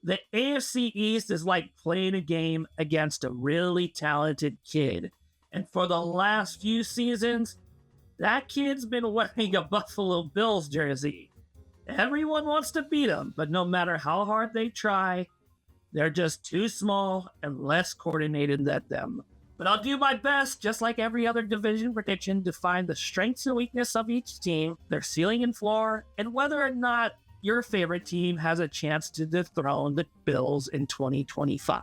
The AFC East is like playing a game against a really talented kid. And for the last few seasons, that kid's been wearing a Buffalo Bills jersey. Everyone wants to beat him, but no matter how hard they try, they're just too small and less coordinated than them. But I'll do my best, just like every other division prediction, to find the strengths and weakness of each team, their ceiling and floor, and whether or not your favorite team has a chance to dethrone the Bills in 2025.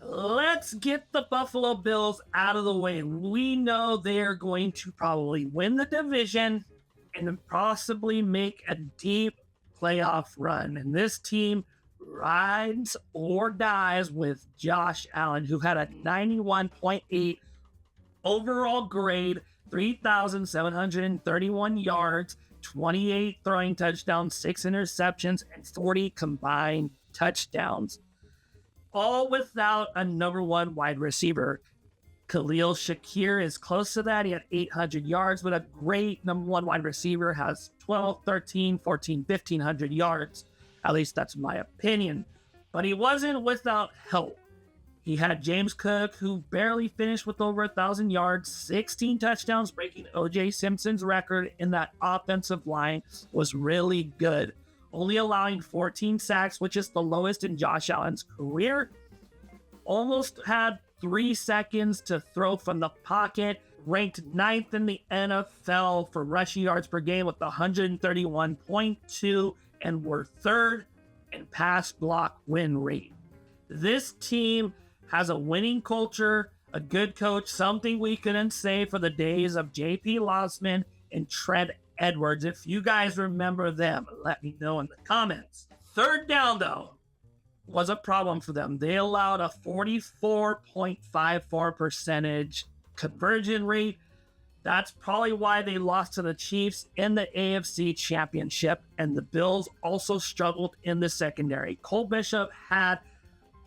Let's get the Buffalo Bills out of the way. We know they are going to probably win the division and possibly make a deep playoff run. And this team rides or dies with Josh Allen, who had a 91.8 overall grade, 3,731 yards, 28 throwing touchdowns, 6 interceptions, and 40 combined touchdowns. All without a number one wide receiver. Khalil Shakir is close to that. He had 800 yards, but a great number one wide receiver has 12, 13, 14, 1,500 yards. At least that's my opinion. But he wasn't without help. He had James Cook, who barely finished with over 1,000 yards, 16 touchdowns, breaking O.J. Simpson's record in that offensive line was really good. Only allowing 14 sacks, which is the lowest in Josh Allen's career. Almost had 3 seconds to throw from the pocket. Ranked 9th in the NFL for rushing yards per game with 131.2, and were 3rd in pass block win rate. This team has a winning culture, a good coach, something we couldn't say for the days of J.P. Losman and Trent Edwards. If you guys remember them, let me know in the comments. Third down, though, was a problem for them. They allowed a 44.54 percentage conversion rate. That's probably why they lost to the Chiefs in the AFC Championship, and the Bills also struggled in the secondary. Cole Bishop had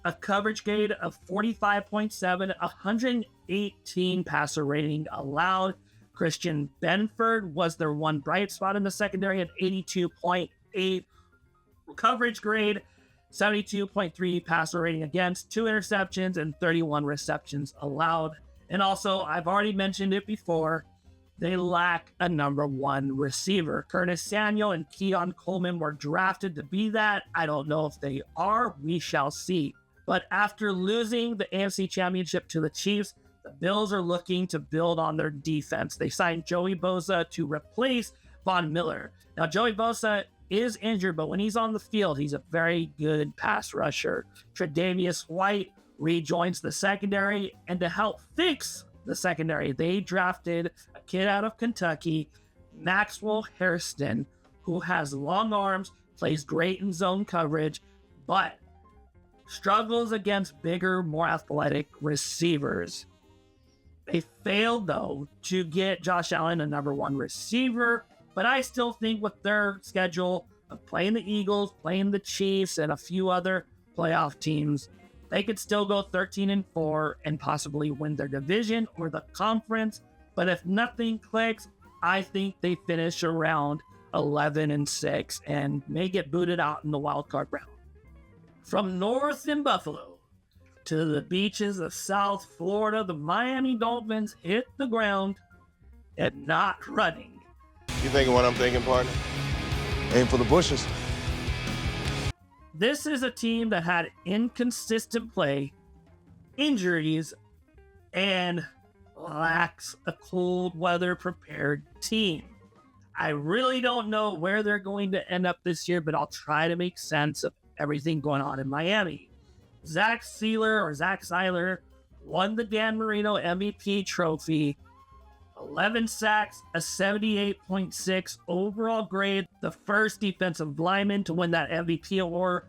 a coverage grade of 45.7, 118 passer rating allowed. Christian Benford was their one bright spot in the secondary at 82.8 coverage grade, 72.3 passer rating against, 2 interceptions, and 31 receptions allowed. And also, I've already mentioned it before, they lack a number one receiver. Curtis Samuel and Keon Coleman were drafted to be that. I don't know if they are. We shall see. But after losing the AFC Championship to the Chiefs, the Bills are looking to build on their defense. They signed Joey Bosa to replace Von Miller. Now, Joey Bosa is injured, but when he's on the field, he's a very good pass rusher. Tre'Davious White rejoins the secondary, and to help fix the secondary, they drafted a kid out of Kentucky, Maxwell Hairston, who has long arms, plays great in zone coverage, but struggles against bigger, more athletic receivers. They failed, though, to get Josh Allen a number one receiver, but I still think with their schedule of playing the Eagles, playing the Chiefs, and a few other playoff teams, they could still go 13-4 and possibly win their division or the conference. But if nothing clicks, I think they finish around 11-6 and may get booted out in the wild card round. From north in Buffalo to the beaches of South Florida, the Miami Dolphins hit the ground and not running. You thinking what I'm thinking, partner? Aim for the bushes. This is a team that had inconsistent play, injuries, and lacks a cold weather prepared team. I really don't know where they're going to end up this year, but I'll try to make sense of everything going on in Miami. Zach Seiler won the Dan Marino MVP trophy. 11 sacks, a 78.6 overall grade, the first defensive lineman to win that MVP award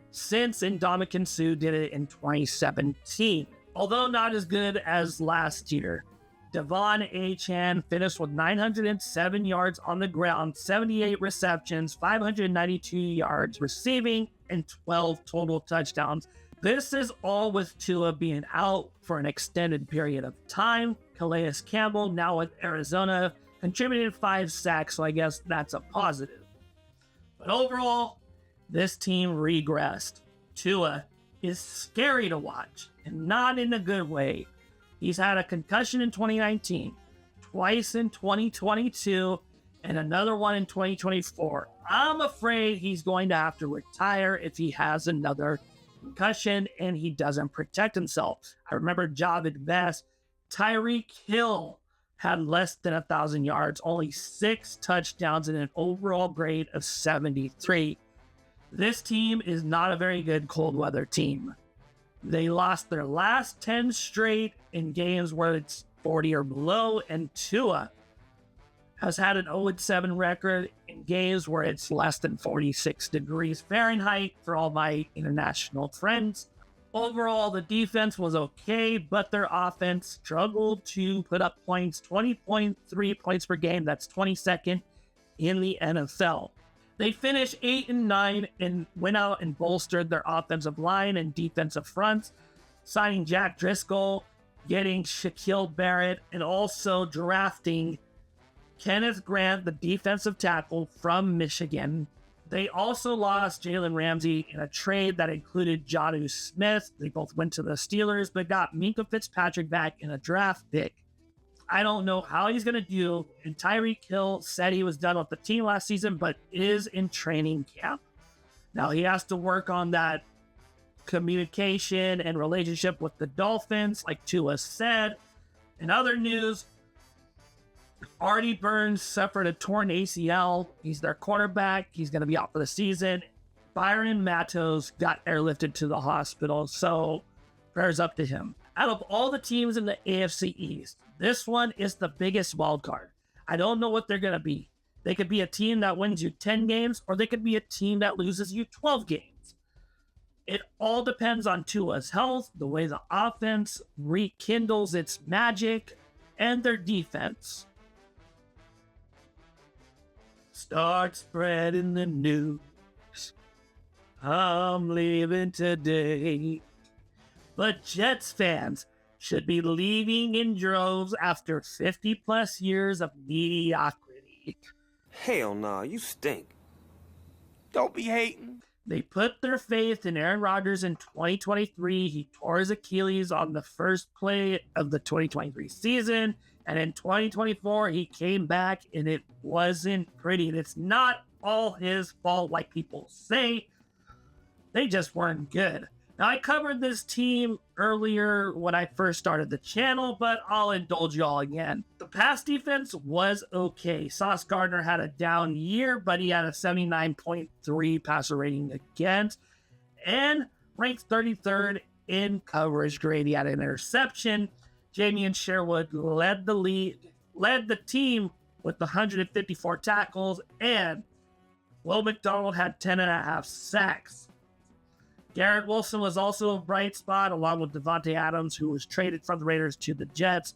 since Ndamukong Suh did it in 2017. Although not as good as last year, Devon Achane finished with 907 yards on the ground, 78 receptions, 592 yards receiving, and 12 total touchdowns. This is all with Tua being out for an extended period of time. Calais Campbell, now with Arizona, contributed 5 sacks, so I guess that's a positive. But overall, this team regressed. Tua is scary to watch, and not in a good way. He's had a concussion in 2019, twice in 2022, and another one in 2024. I'm afraid he's going to have to retire if he has another concussion and he doesn't protect himself. I remember Javid Best, Tyreek Hill had less than 1,000 yards, only 6 touchdowns, and an overall grade of 73. This team is not a very good cold weather team. They lost their last 10 straight in games where it's 40 or below, and Tua has had an 0-7 record in games where it's less than 46 degrees Fahrenheit for all my international friends. Overall, the defense was okay, but their offense struggled to put up points, 20.3 points per game. That's 22nd in the NFL. They finished 8-9 and went out and bolstered their offensive line and defensive fronts, signing Jack Driscoll, getting Shaquille Barrett, and also drafting Kenneth Grant, the defensive tackle from Michigan. They also lost Jalen Ramsey in a trade that included Jonnu Smith. They both went to the Steelers, but got Minkah Fitzpatrick back in a draft pick. I don't know how he's going to do. And Tyreek Hill said he was done with the team last season, but is in training camp. Now he has to work on that communication and relationship with the Dolphins, like Tua said. In other news, Artie Burns suffered a torn ACL. He's their quarterback. He's going to be out for the season. Byron Matos got airlifted to the hospital, so prayers up to him. Out of all the teams in the AFC East, this one is the biggest wild card. I don't know what they're going to be. They could be a team that wins you 10 games, or they could be a team that loses you 12 games. It all depends on Tua's health, the way the offense rekindles its magic, and their defense. Start spreading the news. I'm leaving today. But Jets fans should be leaving in droves after 50 plus years of mediocrity. Hell nah, you stink. Don't be hating. They put their faith in Aaron Rodgers in 2023. He tore his Achilles on the first play of the 2023 season. And in 2024, he came back and it wasn't pretty. And it's not all his fault like people say. They just weren't good. Now, I covered this team earlier when I first started the channel, but I'll indulge y'all again. The pass defense was okay. Sauce Gardner had a down year, but he had a 79.3 passer rating against and ranked 33rd in coverage grade. He had an interception. Jamie Sherwood led the team with 154 tackles, and Will McDonald had 10.5 sacks. Garrett Wilson was also a bright spot, along with Devontae Adams, who was traded from the Raiders to the Jets.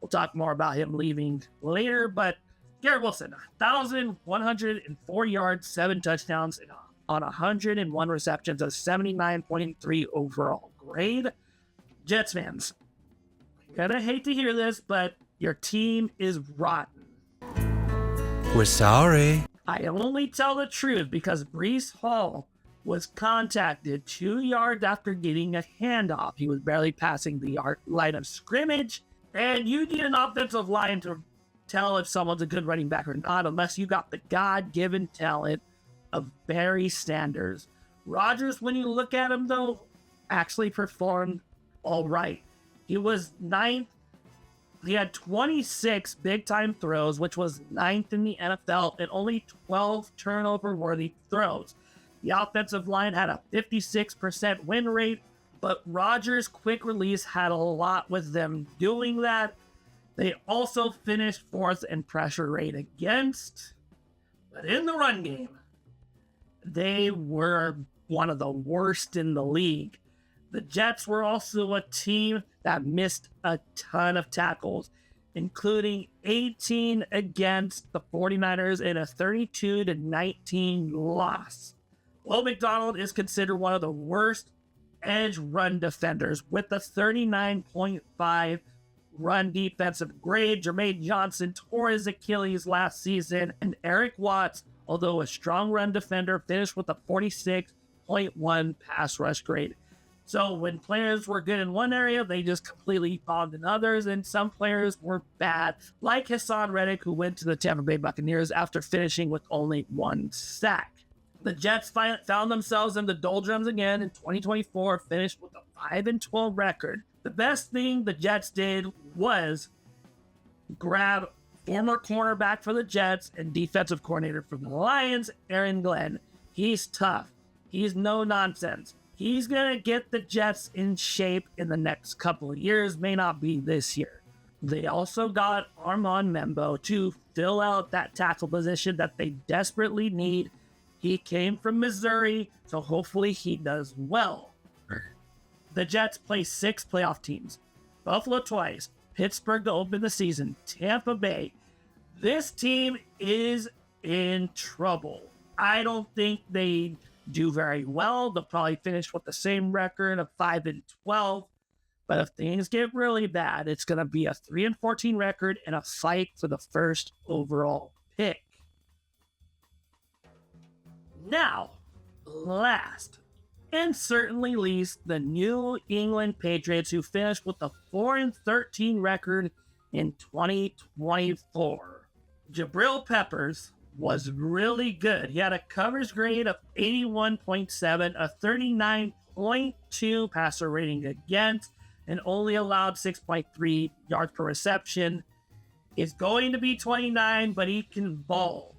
We'll talk more about him leaving later, but Garrett Wilson, 1,104 yards, 7 touchdowns on 101 receptions, a 79.3 overall grade. Jets fans, you're gonna hate to hear this, but your team is rotten. We're sorry. I only tell the truth because Breece Hall was contacted 2 yards after getting a handoff. He was barely passing the line of scrimmage, and you need an offensive line to tell if someone's a good running back or not, unless you got the God-given talent of Barry Sanders. Rodgers, when you look at him, though, actually performed all right. He was 9th. He had 26 big-time throws, which was 9th in the NFL, and only 12 turnover-worthy throws. The offensive line had a 56% win rate, but Rodgers' quick release had a lot with them doing that. They also finished 4th in pressure rate against, but in the run game, they were one of the worst in the league. The Jets were also a team that missed a ton of tackles, including 18 against the 49ers in a 32-19 loss. Will McDonald is considered one of the worst edge run defenders with a 39.5 run defensive grade. Jermaine Johnson tore his Achilles last season, and Eric Watts although a strong run defender, finished with a 46.1 pass rush grade. So when players were good in one area, they just completely bombed in others, and some players were bad, like Hassan Reddick, who went to the Tampa Bay Buccaneers after finishing with only 1 sack. The Jets found themselves in the doldrums again in 2024, finished with a 5-12 record. The best thing the Jets did was grab former cornerback for the Jets and defensive coordinator for the Lions, Aaron Glenn. He's tough. He's no nonsense. He's going to get the Jets in shape in the next couple of years, may not be this year. They also got Armand Membo to fill out that tackle position that they desperately need. He came from Missouri, so hopefully he does well. The Jets play 6 playoff teams. Buffalo twice, Pittsburgh to open the season, Tampa Bay. This team is in trouble. I don't think they do very well. They'll probably finish with the same record of 5-12. But if things get really bad, it's going to be a 3-14 record and a fight for the first overall pick. Now, last and certainly least, the New England Patriots, who finished with a 4-13 record in 2024. Jabril Peppers was really good. He had a coverage grade of 81.7, a 39.2 passer rating against, and only allowed 6.3 yards per reception. It's going to be 29, but he can ball.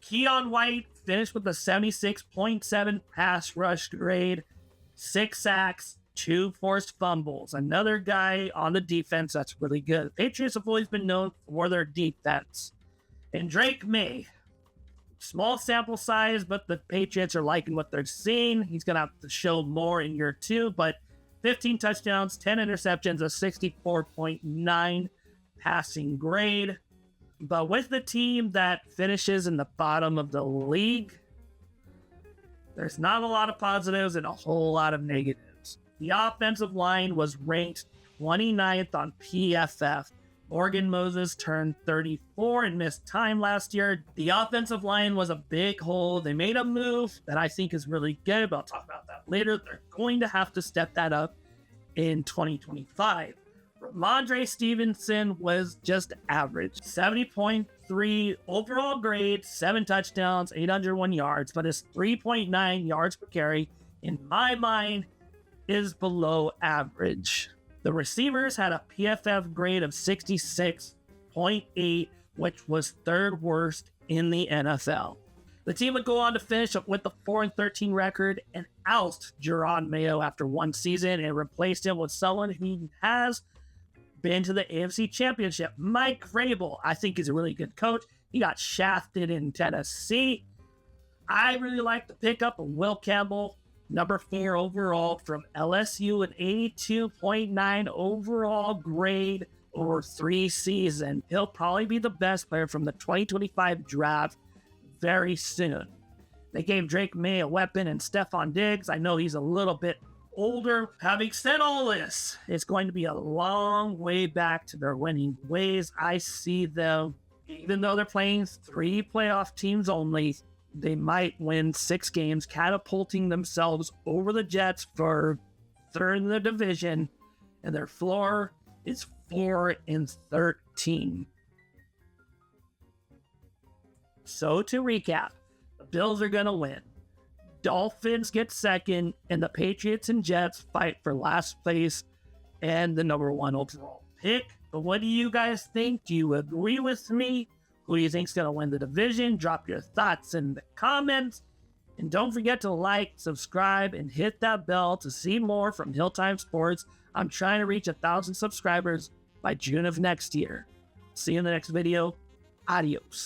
Keon White finished with a 76.7 pass rush grade, 6 sacks, 2 forced fumbles. Another guy on the defense that's really good. The Patriots have always been known for their defense. And Drake May, small sample size, but the Patriots are liking what they're seeing. He's going to have to show more in year 2, but 15 touchdowns, 10 interceptions, a 64.9 passing grade. But with the team that finishes in the bottom of the league, there's not a lot of positives and a whole lot of negatives. The offensive line was ranked 29th on PFF. Morgan Moses turned 34 and missed time last year. The offensive line was a big hole. They made a move that I think is really good, but I'll talk about that later. They're going to have to step that up in 2025. Ramondre Stevenson was just average. 70.3 overall grade, 7 touchdowns, 801 yards, but his 3.9 yards per carry, in my mind, is below average. The receivers had a PFF grade of 66.8, which was 3rd worst in the NFL. The team would go on to finish up with the 4-13 record and oust Jerron Mayo after 1 season and replaced him with someone who has been to the AFC Championship. Mike Vrabel, I think, is a really good coach. He got shafted in Tennessee. I really like the pickup of Will Campbell, number 4 overall from LSU, an 82.9 overall grade over 3 seasons. He'll probably be the best player from the 2025 draft very soon. They gave Drake May a weapon and Stephon Diggs. I know he's a little bit older. Having said all this, it's going to be a long way back to their winning ways. I see them, even though they're playing 3 playoff teams only, they might win 6 games, catapulting themselves over the Jets for 3rd in the division, and their floor is 4-13. So to recap, the Bills are going to win. Dolphins get 2nd, and the Patriots and Jets fight for last place and the number 1 overall pick. But what do you guys think? Do you agree with me? Who do you think's going to win the division? Drop your thoughts in the comments. And don't forget to like, subscribe, and hit that bell to see more from Hilltime Sports. I'm trying to reach 1,000 subscribers by June of next year. See you in the next video. Adios.